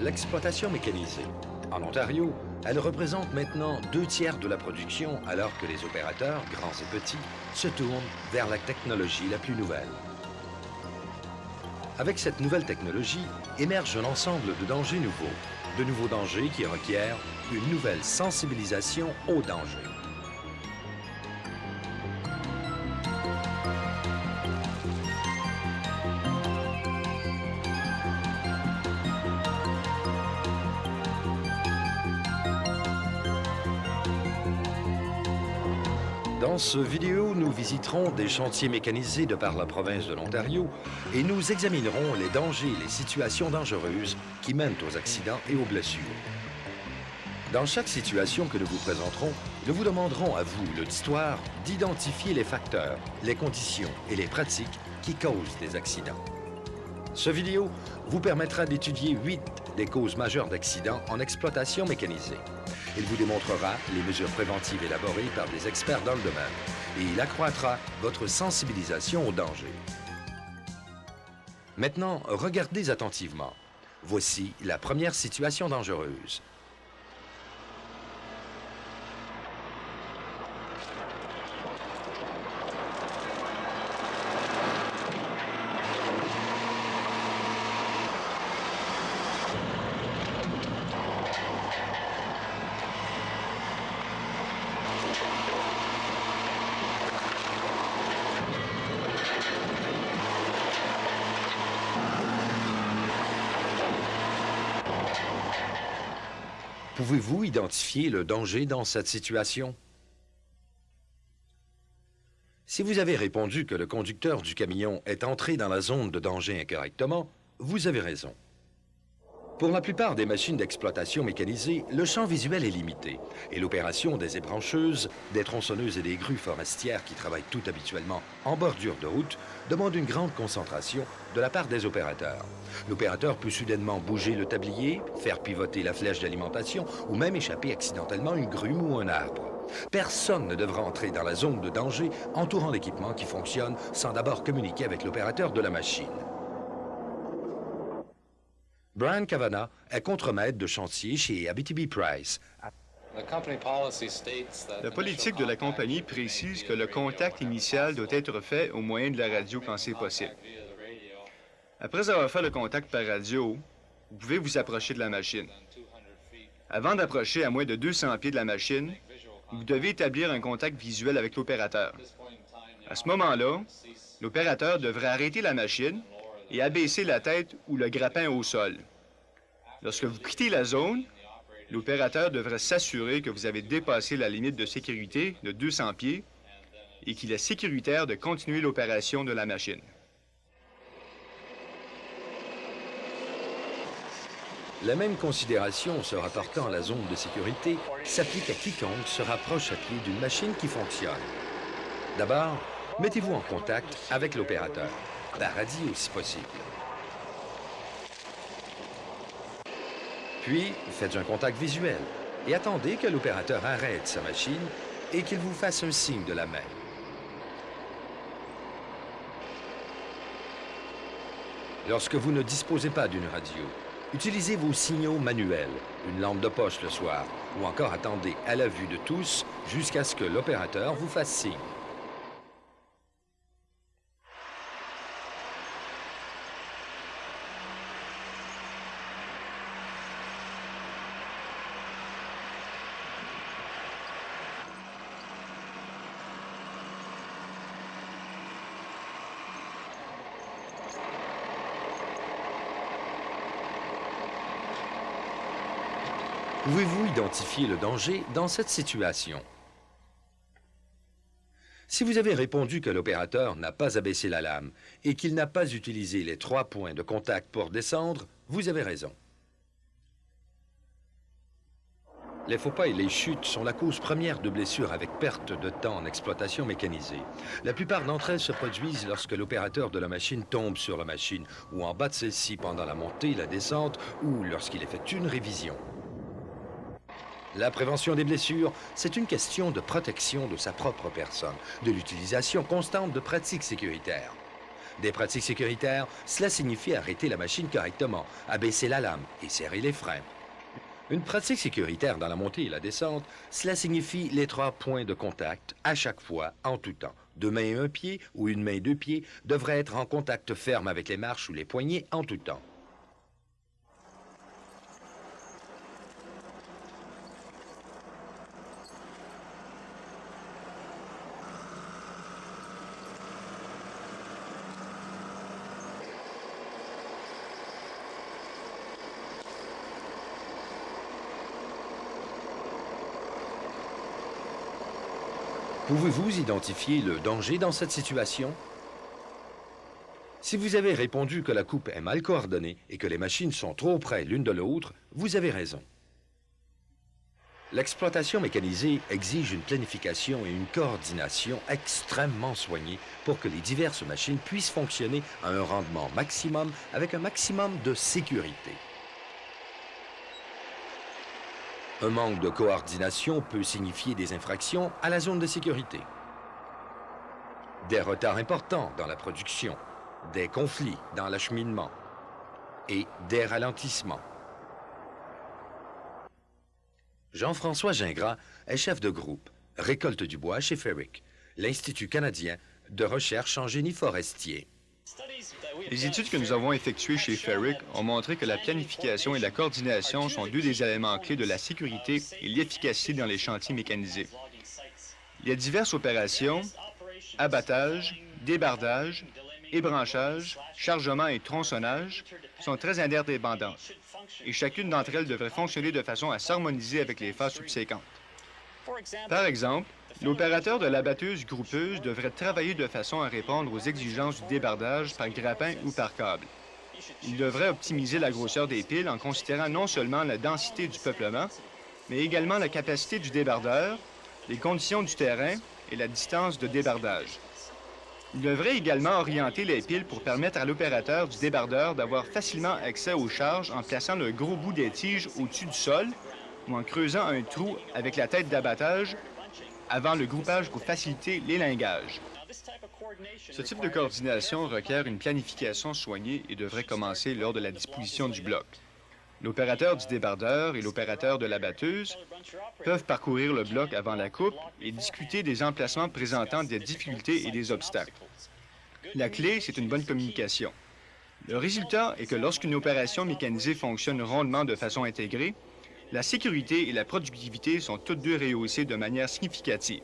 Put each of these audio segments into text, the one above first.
l'exploitation mécanisée. En Ontario, elle représente maintenant 2/3 de la production, alors que les opérateurs, grands et petits, se tournent vers la technologie la plus nouvelle. Avec cette nouvelle technologie, émerge un ensemble de dangers nouveaux. De nouveaux dangers qui requièrent une nouvelle sensibilisation aux dangers. Dans ce vidéo, nous visiterons des chantiers mécanisés de par la province de l'Ontario et nous examinerons les dangers et les situations dangereuses qui mènent aux accidents et aux blessures. Dans chaque situation que nous vous présenterons, nous vous demanderons à vous, l'auditoire, d'identifier les facteurs, les conditions et les pratiques qui causent des accidents. Ce vidéo vous permettra d'étudier 8 des causes majeures d'accidents en exploitation mécanisée. Il vous démontrera les mesures préventives élaborées par des experts dans le domaine et il accroîtra votre sensibilisation aux dangers. Maintenant, regardez attentivement. Voici la première situation dangereuse. Pouvez-vous identifier le danger dans cette situation? Si vous avez répondu que le conducteur du camion est entré dans la zone de danger incorrectement, vous avez raison. Pour la plupart des machines d'exploitation mécanisée, le champ visuel est limité et l'opération des ébrancheuses, des tronçonneuses et des grues forestières qui travaillent tout habituellement en bordure de route demande une grande concentration de la part des opérateurs. L'opérateur peut soudainement bouger le tablier, faire pivoter la flèche d'alimentation ou même échapper accidentellement une grume ou un arbre. Personne ne devra entrer dans la zone de danger entourant l'équipement qui fonctionne sans d'abord communiquer avec l'opérateur de la machine. Brian Kavanagh est contremaître de chantier chez Abitibi-Price. La politique de la compagnie précise que le contact initial doit être fait au moyen de la radio quand c'est possible. Après avoir fait le contact par radio, vous pouvez vous approcher de la machine. Avant d'approcher à moins de 200 pieds de la machine, vous devez établir un contact visuel avec l'opérateur. À ce moment-là, l'opérateur devrait arrêter la machine et abaisser la tête ou le grappin au sol. Lorsque vous quittez la zone, l'opérateur devrait s'assurer que vous avez dépassé la limite de sécurité de 200 pieds et qu'il est sécuritaire de continuer l'opération de la machine. La même considération se rapportant à la zone de sécurité s'applique à quiconque se rapproche à pied d'une machine qui fonctionne. D'abord, mettez-vous en contact avec l'opérateur, par radio si possible. Puis, faites un contact visuel et attendez que l'opérateur arrête sa machine et qu'il vous fasse un signe de la main. Lorsque vous ne disposez pas d'une radio, utilisez vos signaux manuels, une lampe de poche le soir, ou encore attendez à la vue de tous jusqu'à ce que l'opérateur vous fasse signe. Pouvez-vous identifier le danger dans cette situation? Si vous avez répondu que l'opérateur n'a pas abaissé la lame et qu'il n'a pas utilisé les 3 points de contact pour descendre, vous avez raison. Les faux pas et les chutes sont la cause première de blessures avec perte de temps en exploitation mécanisée. La plupart d'entre elles se produisent lorsque l'opérateur de la machine tombe sur la machine ou en bas de celle-ci pendant la montée, la descente ou lorsqu'il effectue une révision. La prévention des blessures, c'est une question de protection de sa propre personne, de l'utilisation constante de pratiques sécuritaires. Des pratiques sécuritaires, cela signifie arrêter la machine correctement, abaisser la lame et serrer les freins. Une pratique sécuritaire dans la montée et la descente, cela signifie les 3 points de contact à chaque fois, en tout temps. 2 mains 1 pied ou 1 main 2 pieds devraient être en contact ferme avec les marches ou les poignets en tout temps. Pouvez-vous identifier le danger dans cette situation? Si vous avez répondu que la coupe est mal coordonnée et que les machines sont trop près l'une de l'autre, vous avez raison. L'exploitation mécanisée exige une planification et une coordination extrêmement soignées pour que les diverses machines puissent fonctionner à un rendement maximum avec un maximum de sécurité. Un manque de coordination peut signifier des infractions à la zone de sécurité, des retards importants dans la production, des conflits dans l'acheminement et des ralentissements. Jean-François Gingras est chef de groupe récolte du bois chez Ferric, l'Institut canadien de recherche en génie forestier. Les études que nous avons effectuées chez Ferric ont montré que la planification et la coordination sont 2 des éléments clés de la sécurité et l'efficacité dans les chantiers mécanisés. Les diverses opérations, abattage, débardage, ébranchage, chargement et tronçonnage, sont très interdépendantes et chacune d'entre elles devrait fonctionner de façon à s'harmoniser avec les phases subséquentes. Par exemple, l'opérateur de l'abatteuse groupeuse devrait travailler de façon à répondre aux exigences du débardage par grappin ou par câble. Il devrait optimiser la grosseur des piles en considérant non seulement la densité du peuplement, mais également la capacité du débardeur, les conditions du terrain et la distance de débardage. Il devrait également orienter les piles pour permettre à l'opérateur du débardeur d'avoir facilement accès aux charges en plaçant le gros bout des tiges au-dessus du sol ou en creusant un trou avec la tête d'abattage avant le groupage pour faciliter l'élingage. Ce type de coordination requiert une planification soignée et devrait commencer lors de la disposition du bloc. L'opérateur du débardeur et l'opérateur de l'abatteuse peuvent parcourir le bloc avant la coupe et discuter des emplacements présentant des difficultés et des obstacles. La clé, c'est une bonne communication. Le résultat est que lorsqu'une opération mécanisée fonctionne rondement de façon intégrée, la sécurité et la productivité sont toutes 2 rehaussées de manière significative.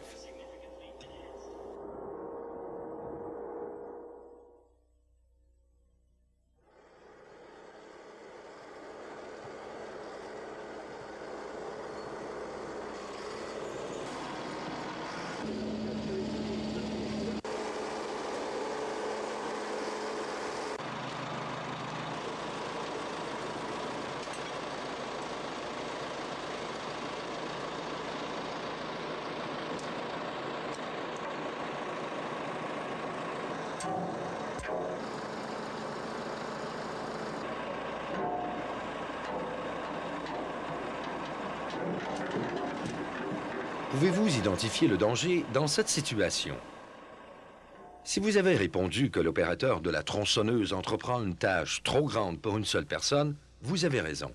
Pouvez-vous identifier le danger dans cette situation? Si vous avez répondu que l'opérateur de la tronçonneuse entreprend une tâche trop grande pour une seule personne, vous avez raison.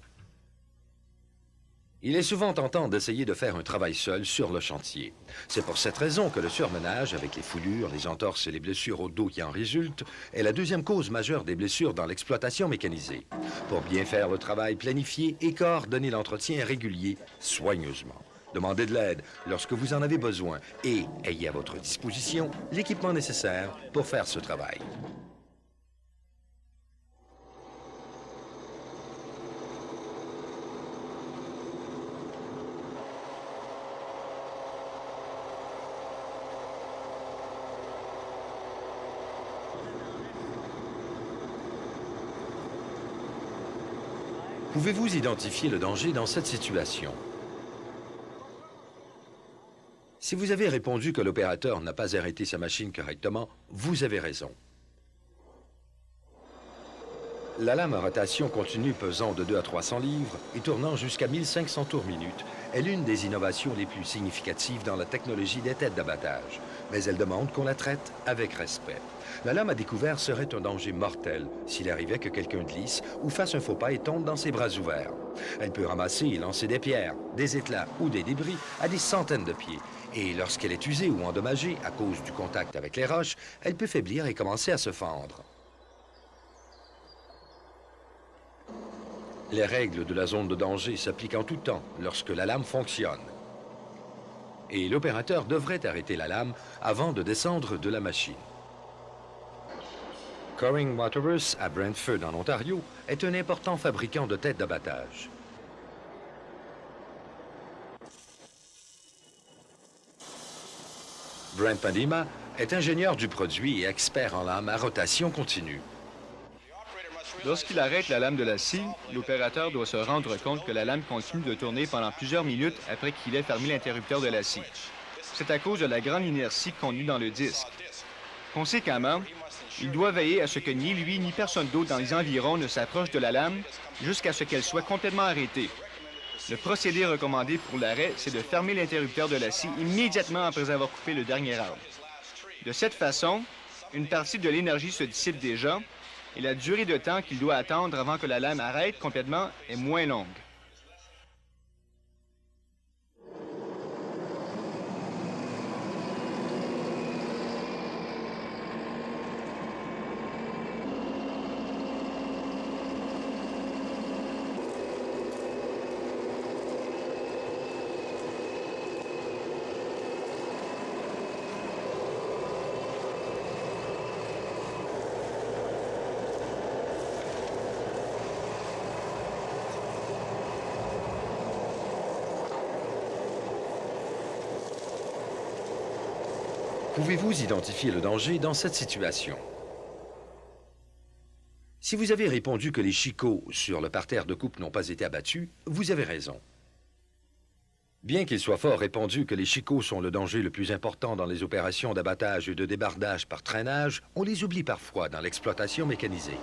Il est souvent tentant d'essayer de faire un travail seul sur le chantier. C'est pour cette raison que le surmenage, avec les foulures, les entorses et les blessures au dos qui en résultent, est la 2e cause majeure des blessures dans l'exploitation mécanisée. Pour bien faire le travail, planifiez et coordonnez l'entretien régulier soigneusement. Demandez de l'aide lorsque vous en avez besoin et ayez à votre disposition l'équipement nécessaire pour faire ce travail. Pouvez-vous identifier le danger dans cette situation? Si vous avez répondu que l'opérateur n'a pas arrêté sa machine correctement, vous avez raison. La lame à rotation continue pesant de 2 à 300 livres et tournant jusqu'à 1500 tours minute est l'une des innovations les plus significatives dans la technologie des têtes d'abattage, mais elle demande qu'on la traite avec respect. La lame à découvert serait un danger mortel s'il arrivait que quelqu'un glisse ou fasse un faux pas et tombe dans ses bras ouverts. Elle peut ramasser et lancer des pierres, des éclats ou des débris à des centaines de pieds. Et lorsqu'elle est usée ou endommagée à cause du contact avec les roches, elle peut faiblir et commencer à se fendre. Les règles de la zone de danger s'appliquent en tout temps lorsque la lame fonctionne. Et l'opérateur devrait arrêter la lame avant de descendre de la machine. Coring Waterworks à Brantford, en Ontario, est un important fabricant de têtes d'abattage. Brent Padima est ingénieur du produit et expert en lames à rotation continue. Lorsqu'il arrête la lame de la scie, l'opérateur doit se rendre compte que la lame continue de tourner pendant plusieurs minutes après qu'il ait fermé l'interrupteur de la scie. C'est à cause de la grande inertie contenue dans le disque. Conséquemment, il doit veiller à ce que ni lui ni personne d'autre dans les environs ne s'approche de la lame jusqu'à ce qu'elle soit complètement arrêtée. Le procédé recommandé pour l'arrêt, c'est de fermer l'interrupteur de la scie immédiatement après avoir coupé le dernier arbre. De cette façon, une partie de l'énergie se dissipe déjà et la durée de temps qu'il doit attendre avant que la lame arrête complètement est moins longue. Pouvez-vous identifier le danger dans cette situation? Si vous avez répondu que les chicots sur le parterre de coupe n'ont pas été abattus, vous avez raison. Bien qu'il soit fort répandu que les chicots sont le danger le plus important dans les opérations d'abattage et de débardage par traînage, on les oublie parfois dans l'exploitation mécanisée.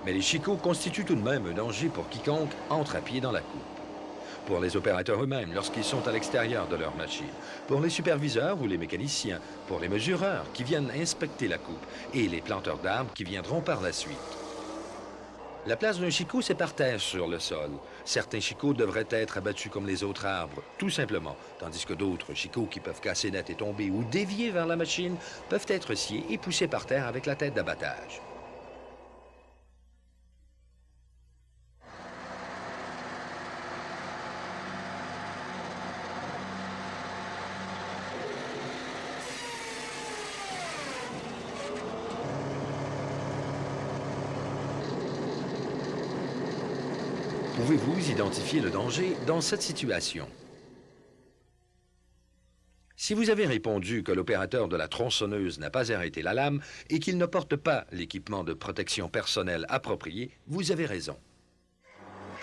Mais les chicots constituent tout de même un danger pour quiconque entre à pied dans la coupe. Pour les opérateurs eux-mêmes lorsqu'ils sont à l'extérieur de leur machine, pour les superviseurs ou les mécaniciens, pour les mesureurs qui viennent inspecter la coupe et les planteurs d'arbres qui viendront par la suite. La place d'un chicot, c'est par terre sur le sol. Certains chicots devraient être abattus comme les autres arbres, tout simplement, tandis que d'autres chicots qui peuvent casser net et tomber ou dévier vers la machine peuvent être sciés et poussés par terre avec la tête d'abattage. Pouvez-vous identifier le danger dans cette situation? Si vous avez répondu que l'opérateur de la tronçonneuse n'a pas arrêté la lame et qu'il ne porte pas l'équipement de protection personnelle approprié, vous avez raison.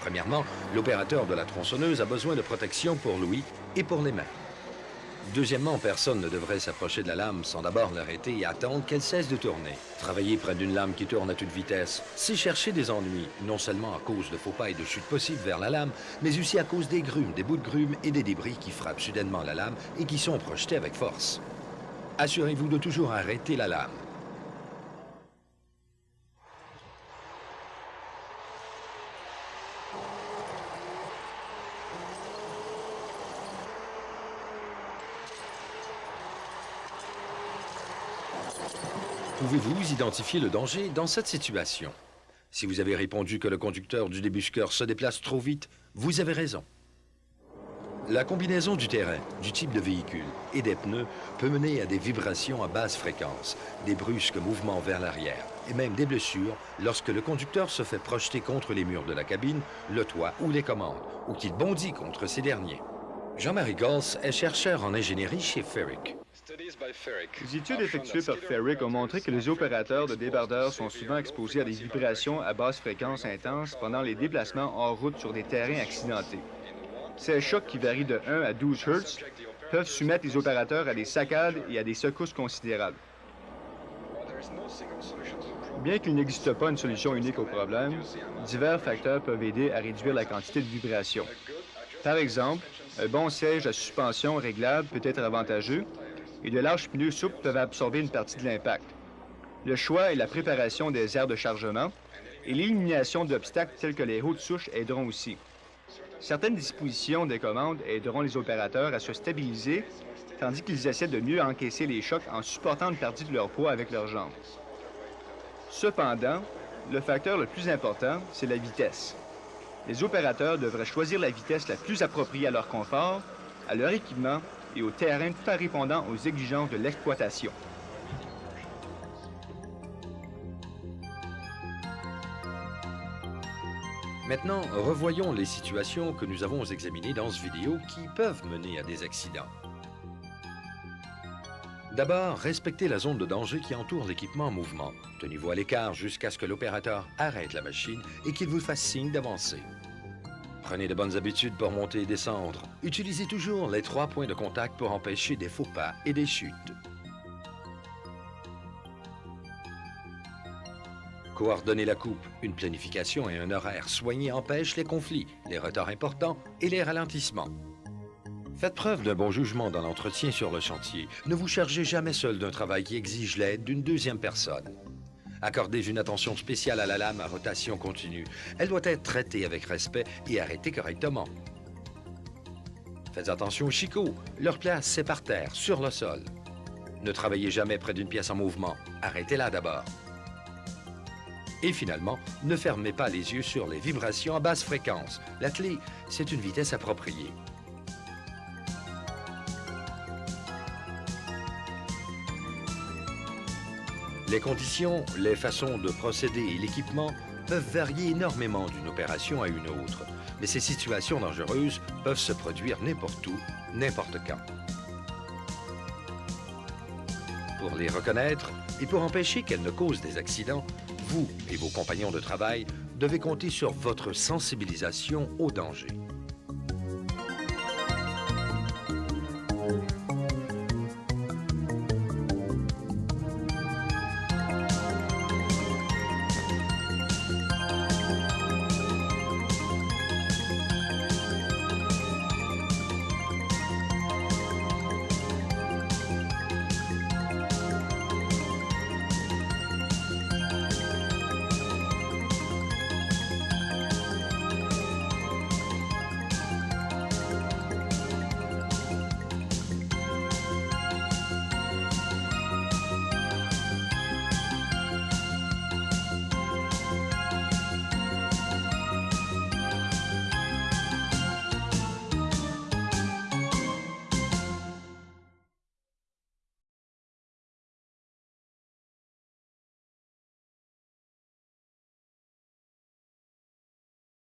Premièrement, l'opérateur de la tronçonneuse a besoin de protection pour l'ouïe et pour les mains. Deuxièmement, personne ne devrait s'approcher de la lame sans d'abord l'arrêter et attendre qu'elle cesse de tourner. Travailler près d'une lame qui tourne à toute vitesse, c'est chercher des ennuis, non seulement à cause de faux pas et de chutes possibles vers la lame, mais aussi à cause des grumes, des bouts de grumes et des débris qui frappent soudainement la lame et qui sont projetés avec force. Assurez-vous de toujours arrêter la lame. Pouvez-vous identifier le danger dans cette situation? Si vous avez répondu que le conducteur du débusqueur se déplace trop vite, vous avez raison. La combinaison du terrain, du type de véhicule et des pneus peut mener à des vibrations à basse fréquence, des brusques mouvements vers l'arrière et même des blessures lorsque le conducteur se fait projeter contre les murs de la cabine, le toit ou les commandes, ou qu'il bondit contre ces derniers. Jean-Marie Gols est chercheur en ingénierie chez Ferric. Les études effectuées par Ferric ont montré que les opérateurs de débardeurs sont souvent exposés à des vibrations à basse fréquence intense pendant les déplacements hors route sur des terrains accidentés. Ces chocs qui varient de 1 à 12 Hz peuvent soumettre les opérateurs à des saccades et à des secousses considérables. Bien qu'il n'existe pas une solution unique au problème, divers facteurs peuvent aider à réduire la quantité de vibrations. Par exemple, un bon siège à suspension réglable peut être avantageux et de larges pneus souples peuvent absorber une partie de l'impact. Le choix et la préparation des aires de chargement et l'élimination d'obstacles tels que les roues de souche aideront aussi. Certaines dispositions des commandes aideront les opérateurs à se stabiliser, tandis qu'ils essaient de mieux encaisser les chocs en supportant une partie de leur poids avec leurs jambes. Cependant, le facteur le plus important, c'est la vitesse. Les opérateurs devraient choisir la vitesse la plus appropriée à leur confort, à leur équipement et au terrain tout en répondant aux exigences de l'exploitation. Maintenant, revoyons les situations que nous avons examinées dans ce vidéo qui peuvent mener à des accidents. D'abord, respectez la zone de danger qui entoure l'équipement en mouvement. Tenez-vous à l'écart jusqu'à ce que l'opérateur arrête la machine et qu'il vous fasse signe d'avancer. Prenez de bonnes habitudes pour monter et descendre. Utilisez toujours les 3 points de contact pour empêcher des faux pas et des chutes. Coordonner la coupe, une planification et un horaire soigné empêchent les conflits, les retards importants et les ralentissements. Faites preuve d'un bon jugement dans l'entretien sur le chantier. Ne vous chargez jamais seul d'un travail qui exige l'aide d'une deuxième personne. Accordez une attention spéciale à la lame à rotation continue. Elle doit être traitée avec respect et arrêtée correctement. Faites attention aux chicots. Leur place, c'est par terre, sur le sol. Ne travaillez jamais près d'une pièce en mouvement. Arrêtez-la d'abord. Et finalement, ne fermez pas les yeux sur les vibrations à basse fréquence. La clé, c'est une vitesse appropriée. Les conditions, les façons de procéder et l'équipement peuvent varier énormément d'une opération à une autre, mais ces situations dangereuses peuvent se produire n'importe où, n'importe quand. Pour les reconnaître et pour empêcher qu'elles ne causent des accidents, vous et vos compagnons de travail devez compter sur votre sensibilisation au danger.